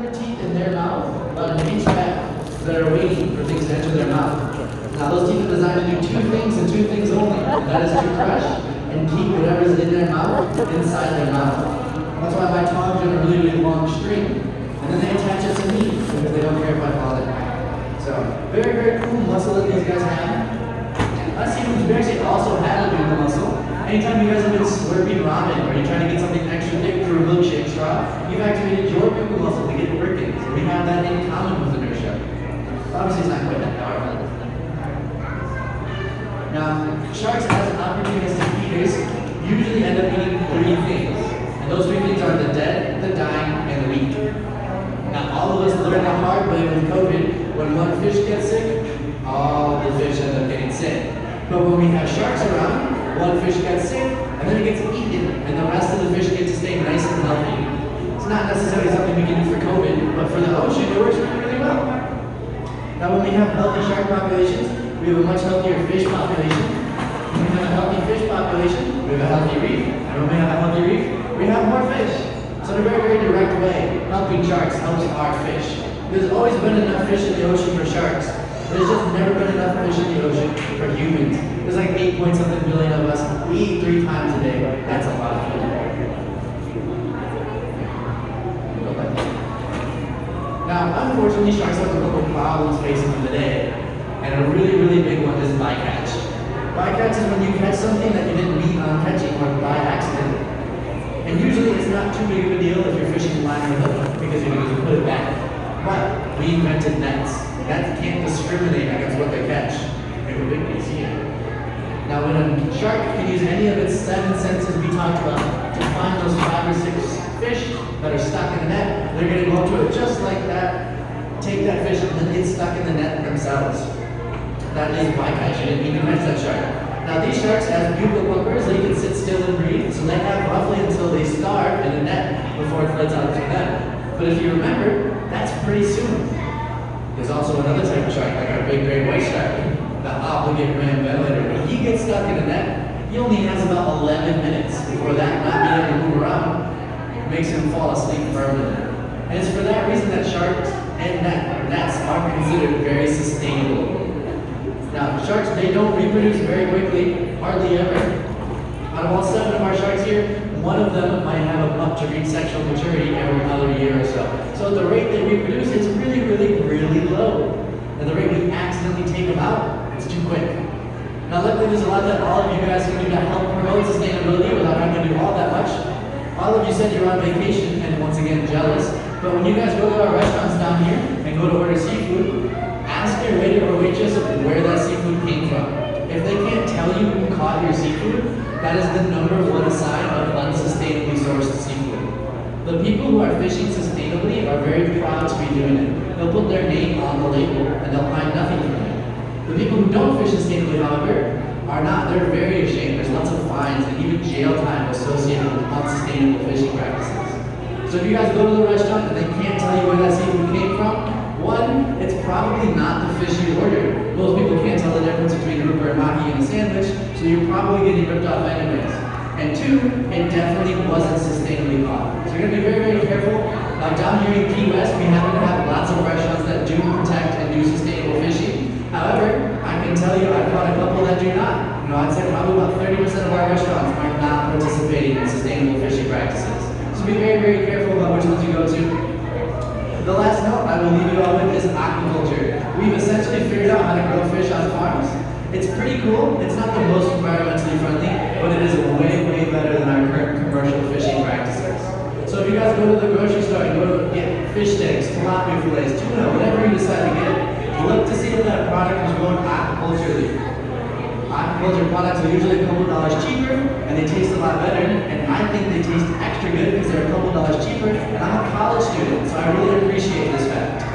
their teeth in their mouth, about an inch back, that are waiting for things to enter their mouth. Now those teeth are designed to do two things and two things only, and that is to crush and keep whatever's in their mouth inside their mouth. That's why my tongs are on a really, really long string, and then they attach it to me because they don't care if I fall in. So very, very cool muscle that these guys have. Us humans, we actually also have a buccal muscle. Anytime you guys have been slurping ramen or you're trying to get something extra thick through a milkshake straw, you've activated your buccal muscle to get it working. So we have that in common with inertia. Obviously, it's not quite that powerful. Now, sharks as opportunistic eaters usually end up eating three things. And those three things are the dead, the dying, and the weak. Now, all of us learned the hard way with COVID. When one fish gets sick, all the fish end up getting sick. But when we have sharks around, one fish gets sick, and then it gets eaten, and the rest of the fish get to stay nice and healthy. It's not necessarily something we can do for COVID, but for the ocean, it works really, really well. Now, when we have healthy shark populations, we have a much healthier fish population. When we have a healthy fish population, we have a healthy reef. And when we have a healthy reef, we have more fish. So in a very, very direct way, helping sharks helps our fish. There's always been enough fish in the ocean for sharks. There's just never been enough fish in the ocean for humans. There's like 8-point-something billion of us. We eat 3 times a day. That's a lot of food. Now, unfortunately, sharks have a couple problems facing them today. And a really, really big one is bycatch. Bycatch is when you catch something that you didn't mean on catching or by accident. And usually it's not too big of a deal if you're fishing line or hook because you can just put it back. But we invented nets. Nets can't discriminate against what they catch. Make a big piece here. Now when a shark can use any of its 7 senses we talked about to find those 5 or 6 fish that are stuck in the net, they're going to go up to it just like that, take that fish and then get stuck in the net themselves. That is bycatch. You didn't mean to catch that shark. Now these sharks, as buccal whoopers, they can sit still and breathe, so they have roughly until they starve in the net before it floods out to them. But if you remember, that's pretty soon. There's also another type of shark, like our big great white shark, the obligate ram ventilator. When he gets stuck in the net, he only has about 11 minutes before that not being able to move around makes him fall asleep permanently. And it's for that reason that sharks and nets are considered very sustainable. Now, sharks, they don't reproduce very quickly, hardly ever. Out of all 7 of our sharks here, 1 of them might have up to reach sexual maturity every other year or so. So at the rate they reproduce, it's really, really, really low. And the rate we accidentally take them out, it's too quick. Now luckily there's a lot that all of you guys can do to help promote sustainability without having to do all that much. All of you said you're on vacation, and once again, jealous. But when you guys go to our restaurants down here and go to order seafood, ask your waiter or waitress where that seafood came from. If they can't tell you who caught your seafood, that is the #1 sign of unsustainably sourced seafood. The people who are fishing sustainably are very proud to be doing it. They'll put their name on the label and they'll find nothing from it. The people who don't fish sustainably, however, are not. They're very ashamed. There's lots of fines and even jail time associated with unsustainable fishing practices. So if you guys go to the restaurant and they can't tell you where that seafood came from, 1, it's probably not the fish you ordered. Most people can't tell the difference between grouper and mahi in a sandwich, so you're probably getting ripped off anyways. And 2, it definitely wasn't sustainably caught. So you're going to be very, very careful. Down here in Key West, we happen to have lots of restaurants that do protect and do sustainable fishing. However, I can tell you I've caught a couple that do not. I'd say probably about 30% of our restaurants are not participating in sustainable fishing practices. So be very, very careful about which ones you go to. The last note I will leave you all with is aquaculture. We've essentially figured out how to grow fish on farms. It's pretty cool. It's not the most environmentally friendly, but it is way, way better than our current commercial fishing practices. So if you guys go to the grocery store and go to get fish sticks, tilapia fillets, tuna, whatever you decide to get, look to see if that product is grown aquaculturally. Aquaculture products are usually a couple dollars cheaper, and they taste a lot better, and I think they taste extra good because they're a couple dollars cheaper, and I'm a college student, so I really appreciate this fact.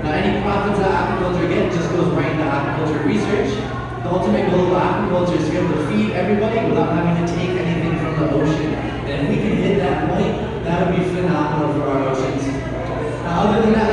Now, any profits that aquaculture get just goes right into aquaculture research. The ultimate goal of aquaculture is to be able to feed everybody without having to take anything from the ocean. And if we can hit that point, that would be phenomenal for our oceans. Now, other than that,